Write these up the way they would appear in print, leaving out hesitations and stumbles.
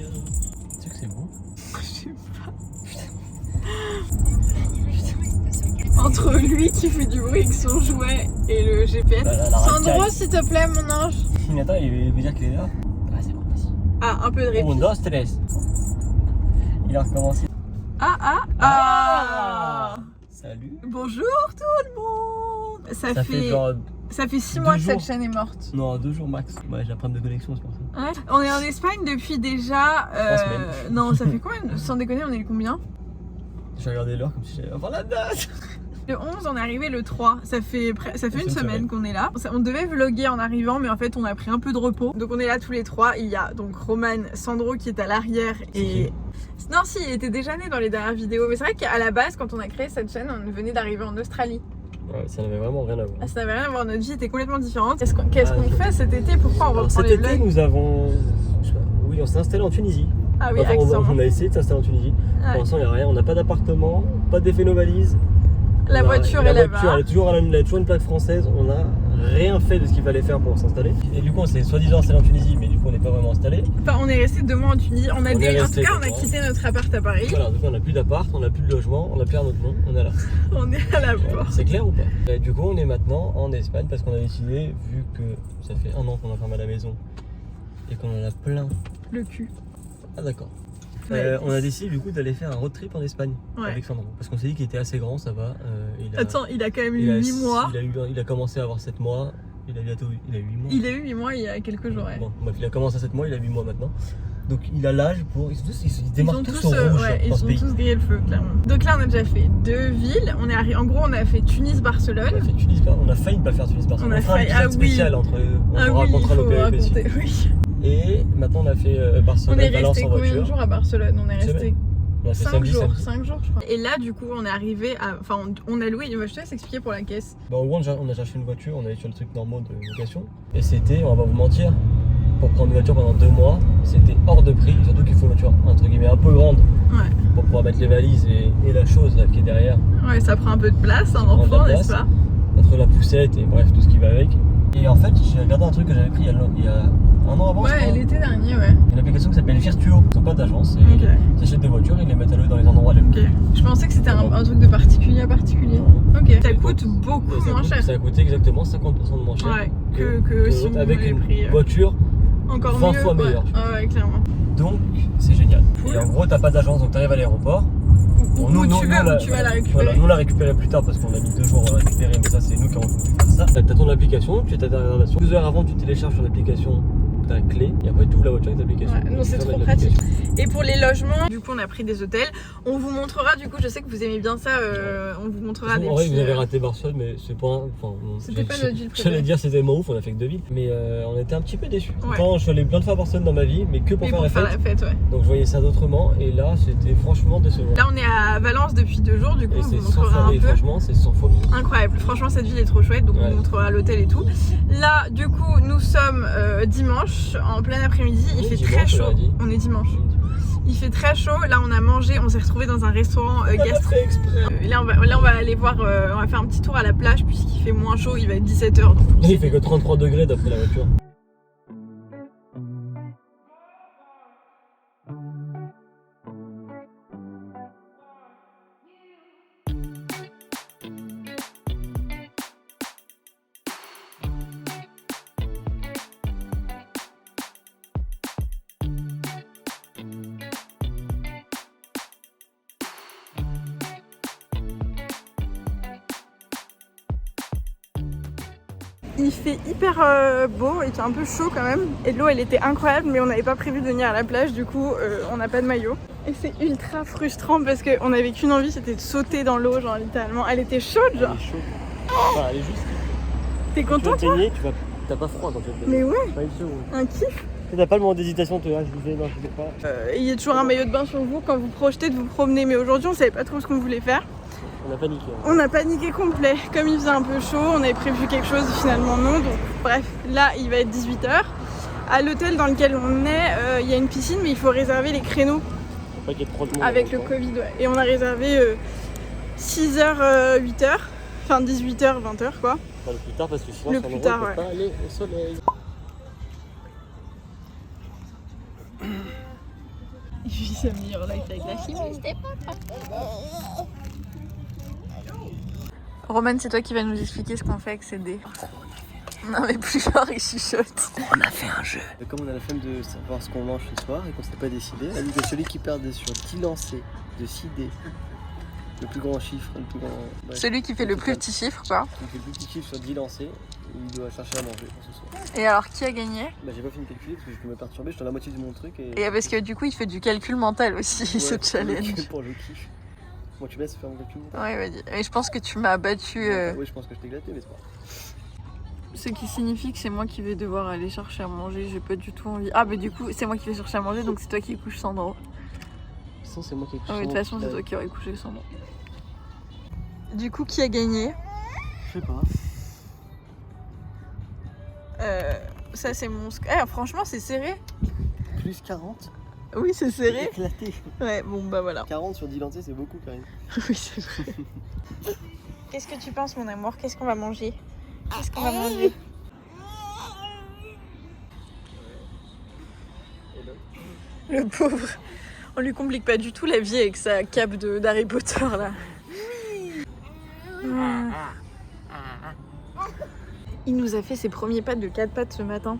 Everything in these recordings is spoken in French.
Tu sais que c'est beau? Je sais pas. Entre lui qui fait du bruit avec son jouet et le GPS. Sandro, s'il te plaît, mon ange. Mais attends, il veut dire qu'il est là. Ah, c'est bon, vas-y. Ah, un peu de répit. 1, 2, 3. Il a recommencé. Ah. Salut. Bonjour tout le monde. Ça fait genre... Ça fait 6 2 mois que jours. cette chaîne est morte. Non, 2 jours max. Ouais, j'ai un problème de connexion, c'est pour ça. Ouais. On est en Espagne depuis déjà... 3 semaines. Non, ça fait combien? Sans déconner, on est combien? J'ai regardé l'heure comme si j'allais avoir la date. Le 11, on est arrivé le 3. Ça fait une semaine qu'on est là. On devait vlogger en arrivant, mais en fait, on a pris un peu de repos. Donc, on est là tous les trois. Il y a donc Roman, Sandro qui est à l'arrière et... Non, si, il était déjà né dans les dernières vidéos. Mais c'est vrai qu'à la base, quand on a créé cette chaîne, on venait d'arriver en Australie. Ouais, ça n'avait vraiment rien à voir. Ah, ça n'avait rien à voir. Notre vie était complètement différente. Qu'est-ce qu'on fait cet été? Pourquoi on reprend cet les été, vlogs? nous avons... Oui, on s'est installé en Tunisie. Ah oui, Enfin, on a essayé de s'installer en Tunisie. Ouais. Pour l'instant, il n'y a rien. On n'a pas d'appartement, pas d'effet nos valises. La voiture est là-bas. Elle a toujours une plaque française. On n'a rien fait de ce qu'il fallait faire pour s'installer. Et du coup, on s'est soi-disant installé en Tunisie, mais du coup, on n'est pas vraiment installé. Enfin, on est resté 2 mois en Tunisie. En tout cas, on a quitté notre appart à Paris. Voilà, donc on n'a plus d'appart, on n'a plus de logement, on n'a plus un autre nom, on est là. On est à la porte. C'est clair ou pas? Et du coup, on est maintenant en Espagne parce qu'on a décidé, vu que ça fait 1 an qu'on a fermé à la maison et qu'on en a plein. Le cul. Ah, d'accord. Ouais. On a décidé du coup d'aller faire un road trip en Espagne avec Sandro. Parce qu'on s'est dit qu'il était assez grand, ça va. Attends, il a quand même eu 8 mois. Il a commencé à avoir 7 mois. Il a 8 mois. Il a eu 8 mois il y a quelques jours. Ouais. Bon, bref, il a commencé à 7 mois, il a 8 mois maintenant. Donc il a l'âge pour. Ils démarrent tous au rouge. Ouais, ils ont tous grillé le feu, clairement. Donc là, on a déjà fait 2 villes. En gros, on a fait Tunis-Barcelone. On a fait Tunis, on a failli ne pas faire Tunis-Barcelone. On a fera un épisode spécial entre. On racontera nos péripéties. Oui. Et maintenant, on a fait Barcelone. On est resté combien de jours à Barcelone? On est resté. On a fait 5 jours, 5 jours je crois. Et là du coup on est arrivé à... Enfin on a loué, je te laisse expliquer pour la caisse. Bah au moins on a cherché une voiture, on est allé sur le truc normaux de location. Et c'était, on va pas vous mentir, pour prendre une voiture pendant 2 mois, c'était hors de prix. Surtout qu'il faut une voiture entre guillemets un peu grande pour pouvoir mettre les valises et la chose là qui est derrière. Ouais, ça prend un peu de place, un enfant, n'est-ce pas? Entre la poussette et bref tout ce qui va avec. Et en fait j'ai regardé un truc que j'avais pris il y a 1 an avant. Ouais, l'été dernier, ouais. Une application qui s'appelle Virtuo. Ils n'ont pas d'agence. Ils achètent des voitures, ils les mettent à l'eau dans les endroits les plus. Je pensais que c'était un truc de particulier à particulier. Ok. Ça coûte beaucoup moins cher. Ça a coûté exactement 50% de moins cher. Ouais, que si avec une pris, voiture encore 20 mieux, fois meilleure. Ah ouais, clairement. Donc c'est génial. Et en gros, t'as pas d'agence, donc t'arrives à l'aéroport. Où tu vas la récupérer. Voilà, nous on l'a récupéré plus tard parce qu'on a mis 2 jours à la récupérer, mais ça c'est nous qui avons pu faire ça. T'as ton application, tu as ta réservation. 2 heures avant, tu télécharges ton application, ta clé, et après tu ouvres la voiture avec l'application. Ouais, non, c'est trop pratique. Et pour les logements, du coup on a pris des hôtels. On vous montrera, du coup je sais que vous aimez bien ça, on vous montrera des petits... En vrai, vous avez raté Barcelone, mais c'est pas... C'était pas notre ville préférée. J'allais dire c'était tellement ouf, on a fait que 2 villes, mais on était un petit peu déçus. Ouais. Quand je suis allé plein de fois à Barcelone dans ma vie, mais que pour faire la fête. Ouais. Donc je voyais ça d'autrement, et là c'était franchement décevant. Là on est à Valence depuis 2 jours, du coup et on vous montrera un peu. Franchement c'est sans faute. Incroyable, franchement cette ville est trop chouette, donc on vous montrera l'hôtel et tout. Là du coup nous sommes dimanche, en plein après-midi, il fait très chaud. On est dimanche. Il fait très chaud, là on a mangé, on s'est retrouvé dans un restaurant gastro. Là on va aller voir, on va faire un petit tour à la plage puisqu'il fait moins chaud, il va être 17h. Il fait que 33 degrés d'après la voiture. Il fait hyper beau, il fait un peu chaud quand même. Et l'eau elle était incroyable, mais on n'avait pas prévu de venir à la plage, du coup on n'a pas de maillot. Et c'est ultra frustrant parce qu'on avait qu'une envie, c'était de sauter dans l'eau, genre littéralement. Elle était chaude, genre. Elle est chaude. Enfin, elle est juste. T'es content toi? T'as pas froid quand tu vas te baigner. Mais ouais, pas une seconde. Un kiff. T'as pas le moment d'hésitation, je disais non, je sais pas. Il y a toujours un maillot de bain sur vous quand vous projetez de vous promener, mais aujourd'hui on savait pas trop ce qu'on voulait faire. On a paniqué. On a paniqué complet. Comme il faisait un peu chaud, on avait prévu quelque chose, finalement non. Donc bref, là il va être 18h. À l'hôtel dans lequel on est, il y a une piscine, mais il faut réserver les créneaux. Faut pas qu'il y ait trop de monde. Avec le Covid, ouais. Et on a réservé 6h, 8h, enfin 18h, 20h quoi. Enfin, le plus tard parce que sinon le plus tard, ouais. Pas aller au soleil. Il vit sa meilleure life avec la chimiste. Roman, c'est toi qui vas nous expliquer ce qu'on fait avec CD. Non mais plus fort, il chuchote. On a fait un jeu. Comme on a la flemme de savoir ce qu'on mange ce soir et qu'on s'est pas décidé, on a dit que celui qui perdait sur 10 lancers de 6 dés, le plus grand chiffre, le plus grand... Ouais, celui qui fait le plus petit chiffre, quoi. Qui fait le plus petit chiffre sur 10 lancers, il doit chercher à manger pour ce soir. Et alors, qui a gagné? Bah j'ai pas fini de calculer parce que je peux me perturber, je suis dans la moitié de mon truc et parce que du coup, il fait du calcul mental aussi, ouais, ce challenge. Pour le kiff. Moi, tu me laisses faire mon calcul? Ouais, vas-y. Mais je pense que tu m'as battu. Oui, je pense que je t'ai gâté, mais c'est pas grave. Ce qui signifie que c'est moi qui vais devoir aller chercher à manger, j'ai pas du tout envie. Ah, bah du coup, c'est moi qui vais chercher à manger, donc c'est toi qui couches Sandro. Sinon, c'est moi qui couche Sandro. Ah, oui, de toute façon, c'est toi qui aurais couché Sandro. Du coup, qui a gagné? Je sais pas. Ça, c'est mon. Franchement, c'est serré. Plus 40? Oui, c'est serré. Éclaté. Ouais, bon, bah voilà. 40 sur 10 lancers, c'est beaucoup, Karine. Oui, c'est vrai. Qu'est-ce que tu penses, mon amour? Qu'est-ce qu'on va manger? Qu'est-ce qu'on va manger? Le pauvre. On lui complique pas du tout la vie avec sa cape d'Harry Potter là. Il nous a fait ses premiers pas de 4 pattes ce matin.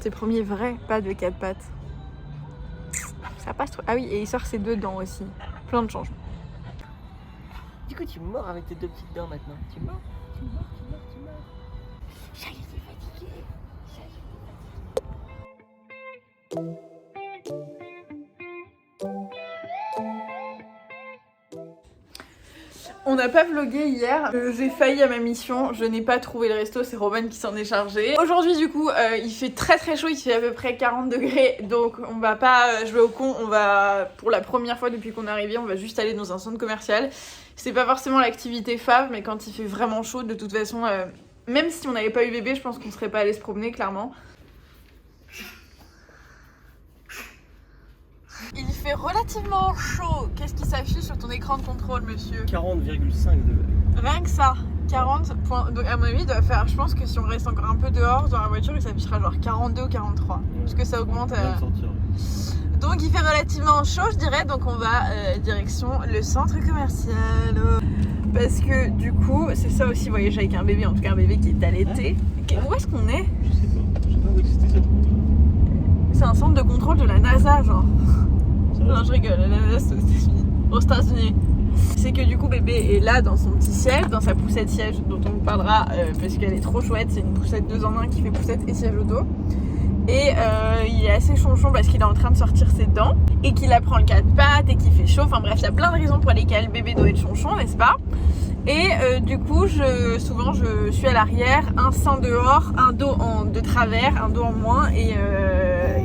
Ses premiers vrais pas de 4 pattes. Ça passe trop. Ah oui, et il sort ses 2 dents aussi. Plein de changements. Du coup, tu mords avec tes 2 petites dents maintenant. Tu mords. Ça y est, t'es fatigué. On n'a pas vlogué hier, j'ai failli à ma mission, je n'ai pas trouvé le resto, c'est Roman qui s'en est chargé. Aujourd'hui du coup, il fait très très chaud, il fait à peu près 40 degrés, donc on va pas jouer au con, on va, pour la première fois depuis qu'on est arrivé, on va juste aller dans un centre commercial. C'est pas forcément l'activité fave, mais quand il fait vraiment chaud, de toute façon, même si on n'avait pas eu bébé, je pense qu'on serait pas allé se promener, clairement. Il fait relativement chaud. Qu'est-ce qui s'affiche sur ton écran de contrôle, monsieur? 40,5 degrés. Rien que ça, 40 points. Donc à mon avis, il doit faire. Je pense que si on reste encore un peu dehors dans la voiture, il s'affichera genre 42 ou 43. Ouais. Parce que ça augmente. Donc il fait relativement chaud, je dirais. Donc on va direction le centre commercial. Parce que du coup, c'est ça aussi, voyager avec un bébé, en tout cas un bébé qui est allaité. Où est-ce qu'on est? Je sais pas. Je sais pas où c'était ça. C'est un centre de contrôle de la NASA, genre. Non, je rigole, la NASA, c'est aux États-Unis. C'est que du coup, bébé est là dans son petit siège, dans sa poussette siège, dont on vous parlera parce qu'elle est trop chouette. C'est une poussette 2 en 1 qui fait poussette et siège auto. Et il est assez chonchon parce qu'il est en train de sortir ses dents et qu'il apprend le 4 pattes et qu'il fait chaud. Enfin bref, il y a plein de raisons pour lesquelles le bébé doit être chonchon, n'est-ce pas? Et du coup, souvent je suis à l'arrière, un sein dehors, un dos de travers, un dos en moins et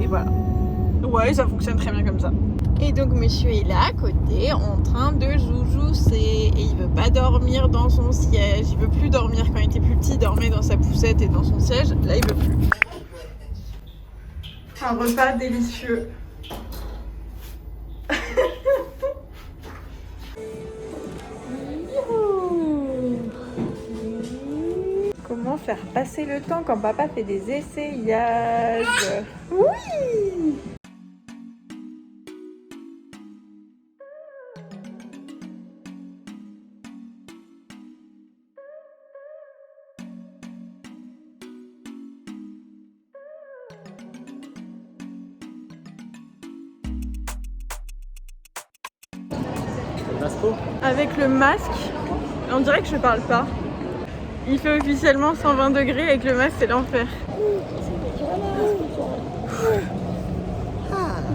voilà. Ouais, ça fonctionne très bien comme ça. Et donc monsieur est là à côté en train de joujousser et il veut pas dormir dans son siège. Il veut plus dormir. Quand il était plus petit, il dormait dans sa poussette et dans son siège. Là, il veut plus. Un repas délicieux. Comment faire passer le temps quand papa fait des essayages? Oui! Avec le masque, on dirait que je parle pas. Il fait officiellement 120 degrés avec le masque, c'est l'enfer.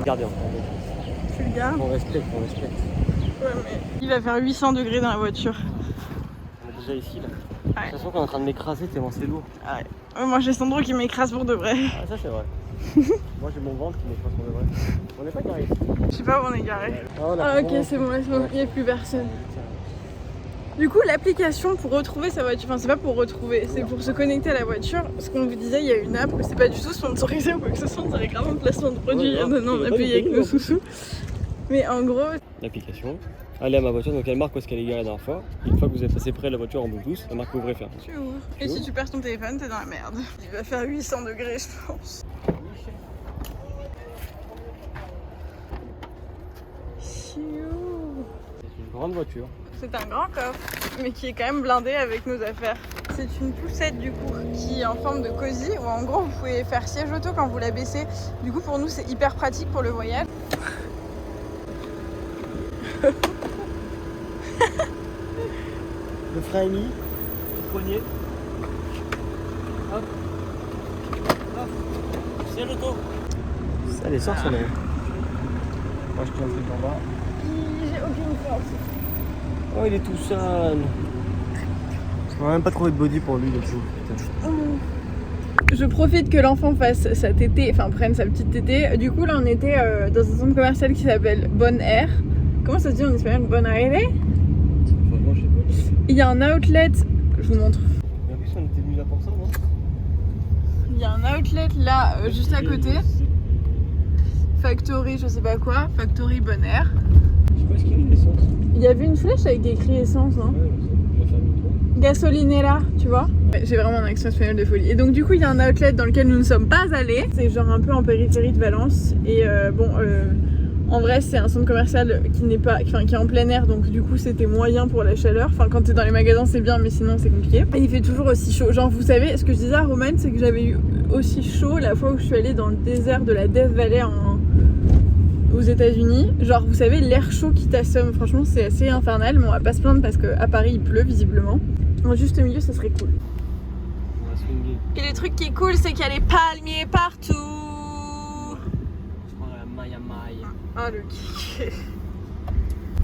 Gardien. Tu le gardes? On respecte, on respecte. Ouais, mais il va faire 800 degrés dans la voiture. On est déjà ici là. Ouais. J'ai l'impression qu'on est en train de m'écraser tellement c'est lourd. Ah ouais. Moi j'ai Sandro qui m'écrase pour de vrai. Ah ça c'est vrai. Moi j'ai mon ventre qui m'écrase pour de vrai. On n'est pas garé ici. Je sais pas où on est garé. Ah ok, c'est bon, il n'y a plus personne. Du coup, l'application pour retrouver sa voiture, enfin c'est pas pour retrouver, c'est pour se connecter à la voiture. Ce qu'on vous disait, il y a une app, c'est pas du tout sponsorisé ou quoi que ce soit, on dirait grave un placement de produit. Non, on a payé avec nos sous-sous. Mais en gros... L'application, allez à ma voiture, donc elle marque où est-ce qu'elle est garée la dernière fois. Une fois que vous êtes passé près de la voiture en Bluetooth, elle marque ouvrir ferme. Tu ouvres. Et si tu perds ton téléphone, t'es dans la merde. Il va faire 800 degrés, je pense. cute. C'est une grande voiture. C'est un grand coffre, mais qui est quand même blindé avec nos affaires. C'est une poussette du coup, qui est en forme de cosy, où en gros vous pouvez faire siège auto quand vous la baissez. Du coup pour nous c'est hyper pratique pour le voyage. Le frein est mis, le poignet. Hop. Hop. C'est l'auto. Ça les sort son nom. Moi je tiens le truc en bas. J'ai aucune force. Oh il est tout sale. On n'a même pas trouvé de body pour lui, le coup. Je profite que l'enfant fasse sa tétée, enfin prenne sa petite tétée. Du coup là on était dans un centre commercial qui s'appelle Bon Air. Comment ça se dit en espagnol? Bon Aire? Franchement je sais pas. Il y a un outlet, je vous montre. J'ai l'impression qu'on était venus là pour ça, non? Il y a un outlet là, juste à côté. Factory, je sais pas quoi. Factory Bon Air. Je sais pas ce qu'il y a une essence. Il y avait une flèche avec écrit essence, non? Ouais, je vais faire le tour. Gasolinera, tu vois? J'ai vraiment un accent espagnol de folie. Et donc du coup il y a un outlet dans lequel nous ne sommes pas allés. C'est genre un peu en périphérie de Valence. Et en vrai c'est un centre commercial qui n'est pas, qui est en plein air, donc du coup c'était moyen pour la chaleur. Enfin quand t'es dans les magasins c'est bien, mais sinon c'est compliqué. Et il fait toujours aussi chaud. Genre vous savez, ce que je disais à Romain, c'est que j'avais eu aussi chaud la fois où je suis allée dans le désert de la Death Valley aux États-Unis. Genre vous savez l'air chaud qui t'assomme, franchement c'est assez infernal, mais on va pas se plaindre parce qu'à Paris il pleut visiblement. En juste milieu ça serait cool. On va swinguer. Et le truc qui est cool c'est qu'il y a les palmiers partout. Je prends la maille à maille. Ah le kick.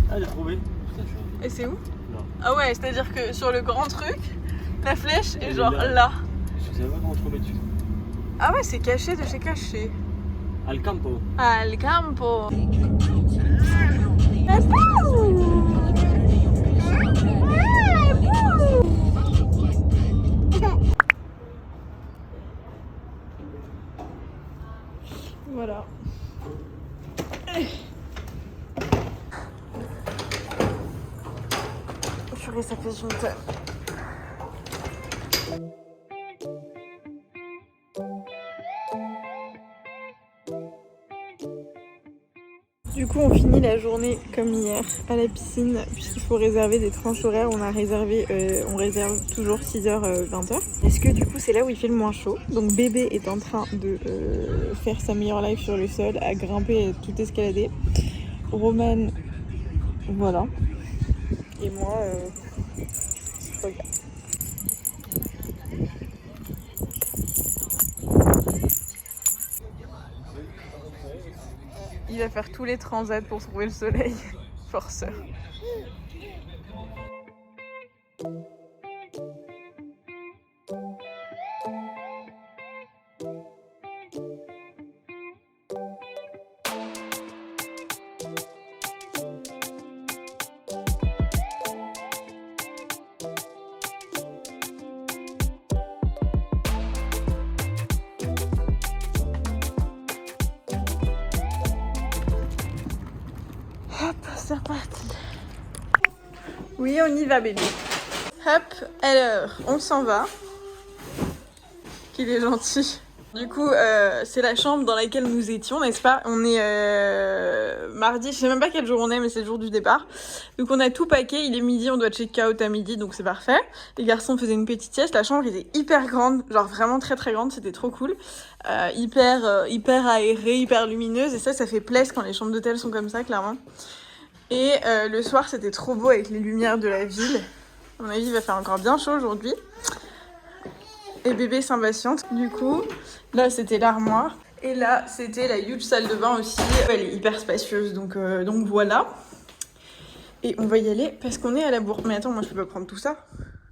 Ah j'ai trouvé. Putain, je suis un... Et c'est où? Là. Ah ouais, c'est à dire que sur le grand truc, la flèche est Elle est genre là. là. Je savais pas comment trouver dessus. Ah ouais, c'est caché de chez caché. Al campo. Al campo. Voilà. Purée, ça fait une tonne. Du coup, on finit la journée comme hier à la piscine, puisqu'il faut réserver des tranches horaires. On réserve toujours 6h, 20h. Est-ce que du coup, c'est là où il fait le moins chaud? Donc, bébé est en train de faire sa meilleure life sur le sol, à grimper et tout escalader. Roman, voilà. Et moi, je regarde. Il va faire tous les transats pour trouver le soleil. Forceur. Hop, c'est reparti. Oui, on y va, bébé. Hop, alors, on s'en va. Qu'il est gentil. Du coup, c'est la chambre dans laquelle nous étions, n'est-ce pas? On est mardi, je sais même pas quel jour on est, mais c'est le jour du départ. Donc on a tout packé, il est midi, on doit check out à midi, donc c'est parfait. Les garçons faisaient une petite sieste, la chambre était hyper grande, genre vraiment très très grande, c'était trop cool. Hyper aérée, hyper lumineuse, et ça fait plaisir quand les chambres d'hôtel sont comme ça, clairement. Et le soir, c'était trop beau avec les lumières de la ville. À mon avis, il va faire encore bien chaud aujourd'hui. Et bébé s'impatiente. Du coup, là, c'était l'armoire. Et là, c'était la huge salle de bain aussi. Elle est hyper spacieuse, donc voilà. Et on va y aller parce qu'on est à la bourre. Mais attends, moi, je peux pas prendre tout ça.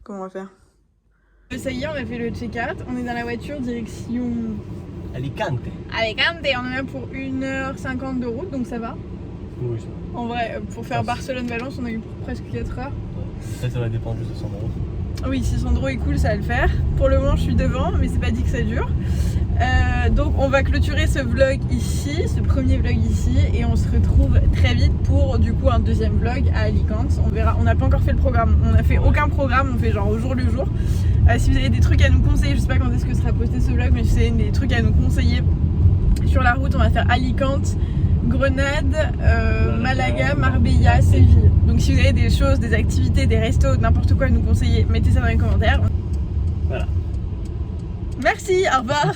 Comment on va faire? Ça y est, on a fait le check-out. On est dans la voiture, direction... Alicante. Alicante, on est là pour 1h50 de route, donc ça va. Oui, ça va. En vrai, pour faire Barcelone-Valence, on a eu presque 4 heures. Peut-être ça va dépendre juste de Sandro. Oui, si Sandro est cool, ça va le faire. Pour le moment, je suis devant, mais c'est pas dit que ça dure. Donc, on va clôturer ce vlog ici, ce premier vlog ici, et on se retrouve très vite pour du coup un deuxième vlog à Alicante. On verra. On n'a pas encore fait le programme. On n'a fait aucun programme. On fait genre au jour le jour. Si vous avez des trucs à nous conseiller, je sais pas quand est-ce que sera posté ce vlog, mais si vous avez des trucs à nous conseiller sur la route, on va faire Alicante. Grenade, Malaga, Marbella, Séville. Donc si vous avez des choses, des activités, des restos, n'importe quoi à nous conseiller, mettez ça dans les commentaires. Voilà. Merci, au revoir.